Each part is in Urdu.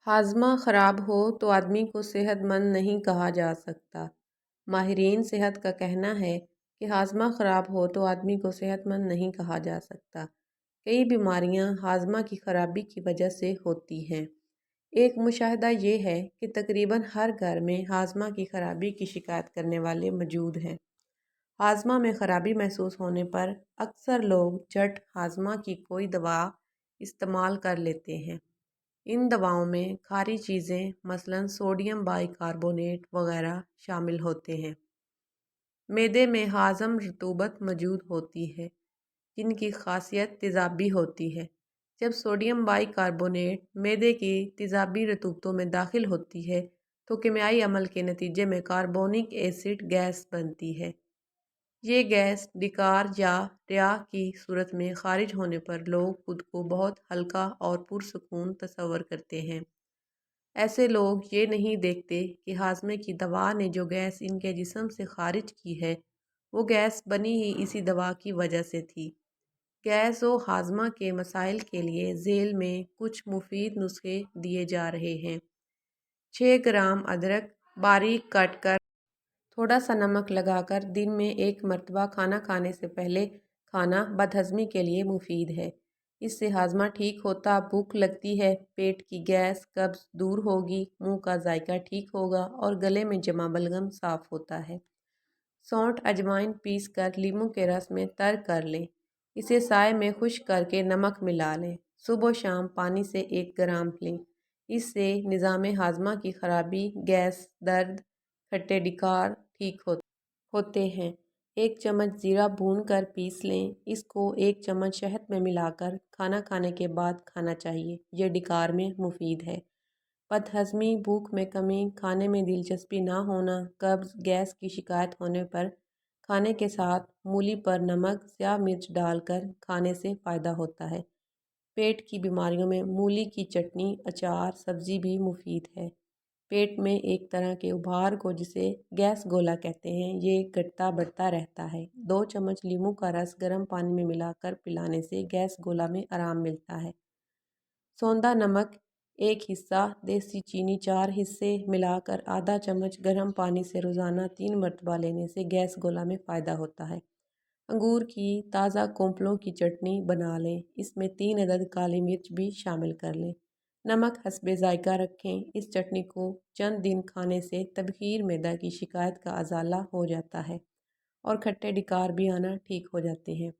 ہاضمہ خراب ہو تو آدمی کو صحت مند نہیں کہا جا سکتا۔ ماہرین صحت کا کہنا ہے کہ ہاضمہ خراب ہو تو آدمی کو صحت مند نہیں کہا جا سکتا۔ کئی بیماریاں ہاضمہ کی خرابی کی وجہ سے ہوتی ہیں۔ ایک مشاہدہ یہ ہے کہ تقریباً ہر گھر میں ہاضمہ کی خرابی کی شکایت کرنے والے موجود ہیں۔ ہاضمہ میں خرابی محسوس ہونے پر اکثر لوگ جھٹ ہاضمہ کی کوئی دوا استعمال کر لیتے ہیں۔ ان دواؤں میں کھاری چیزیں مثلاً سوڈیم بائی کاربونیٹ وغیرہ شامل ہوتے ہیں۔ معدے میں ہاضم رطوبت موجود ہوتی ہے جن کی خاصیت تیزابی ہوتی ہے۔ جب سوڈیم بائی کاربونیٹ معدے کی تیزابی رطوبتوں میں داخل ہوتی ہے تو کیمیائی عمل کے نتیجے میں کاربونک ایسڈ گیس بنتی ہے۔ یہ گیس ڈکار یا ریا کی صورت میں خارج ہونے پر لوگ خود کو بہت ہلکا اور پرسکون تصور کرتے ہیں۔ ایسے لوگ یہ نہیں دیکھتے کہ ہاضمے کی دوا نے جو گیس ان کے جسم سے خارج کی ہے وہ گیس بنی ہی اسی دوا کی وجہ سے تھی۔ گیس و ہاضمہ کے مسائل کے لیے ذیل میں کچھ مفید نسخے دیے جا رہے ہیں۔ 6 گرام ادرک باریک کاٹ کر تھوڑا سا نمک لگا کر دن میں 1 مرتبہ کھانا کھانے سے پہلے کھانا بدہضمی کے لیے مفید ہے۔ اس سے ہاضمہ ٹھیک ہوتا، بھوک لگتی ہے، پیٹ کی گیس قبض دور ہوگی، منہ کا ذائقہ ٹھیک ہوگا اور گلے میں جمع بلغم صاف ہوتا ہے۔ سونٹھ اجوائن پیس کر لیموں کے رس میں تر کر لیں۔ اسے سائے میں خشک کر کے نمک ملا لیں۔ صبح و شام پانی سے 1 گرام لیں۔ اس سے نظام ہاضمہ کی خرابی، گیس، درد، کھٹے ڈکار ٹھیک ہوتے ہیں۔ 1 چمچ زیرہ بھون کر پیس لیں۔ اس کو 1 چمچ شہد میں ملا کر کھانا کھانے کے بعد کھانا چاہیے۔ یہ ڈکار میں مفید ہے۔ بدہضمی، بھوک میں کمی، کھانے میں دلچسپی نہ ہونا، قبض، گیس کی شکایت ہونے پر کھانے کے ساتھ مولی پر نمک، سیاہ مرچ ڈال کر کھانے سے فائدہ ہوتا ہے۔ پیٹ کی بیماریوں میں مولی کی چٹنی، اچار، سبزی بھی مفید ہے۔ پیٹ میں ایک طرح کے ابھار کو جسے گیس گولا کہتے ہیں، یہ گھٹتا بڑھتا رہتا ہے۔ 2 چمچ لیموں کا رس گرم پانی میں ملا کر پلانے سے گیس گولا میں آرام ملتا ہے۔ سوندا نمک 1 حصہ، دیسی چینی 4 حصے ملا کر آدھا چمچ گرم پانی سے روزانہ 3 مرتبہ لینے سے گیس گولا میں فائدہ ہوتا ہے۔ انگور کی تازہ کونپلوں کی چٹنی بنا لیں۔ اس میں 3 عدد کالی مرچ بھی شامل کر لیں۔ نمک حسب ذائقہ رکھیں۔ اس چٹنی کو چند دن کھانے سے تبخیر معدہ کی شکایت کا ازالہ ہو جاتا ہے اور کھٹے ڈکار بھی آنا ٹھیک ہو جاتے ہیں۔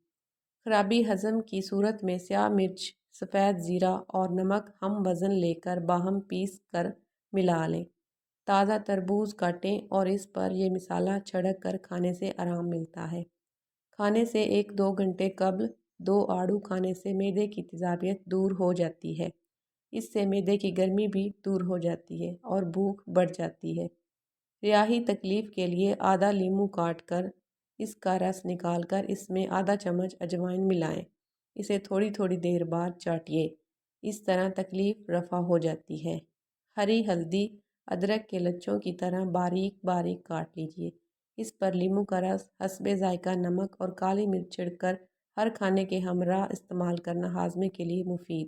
خرابی ہضم کی صورت میں سیاہ مرچ، سفید زیرہ اور نمک ہم وزن لے کر باہم پیس کر ملا لیں۔ تازہ تربوز کاٹیں اور اس پر یہ مصالحہ چھڑک کر کھانے سے آرام ملتا ہے۔ کھانے سے 1-2 گھنٹے قبل 2 آڑو کھانے سے معدے کی تیزابیت دور ہو جاتی ہے۔ اس سے معدے کی گرمی بھی دور ہو جاتی ہے اور بھوک بڑھ جاتی ہے۔ ریاحی تکلیف کے لیے آدھا لیموں کاٹ کر اس کا رس نکال کر اس میں آدھا چمچ اجوائن ملائیں۔ اسے تھوڑی تھوڑی دیر بعد چاٹیے۔ اس طرح تکلیف رفع ہو جاتی ہے۔ ہری ہلدی ادرک کے لچھوں کی طرح باریک باریک کاٹ لیجیے۔ اس پر لیموں کا رس، حسب ذائقہ نمک اور کالی مرچ چھڑک کر ہر کھانے کے ہمراہ استعمال کرنا ہاضمے کے لیے مفید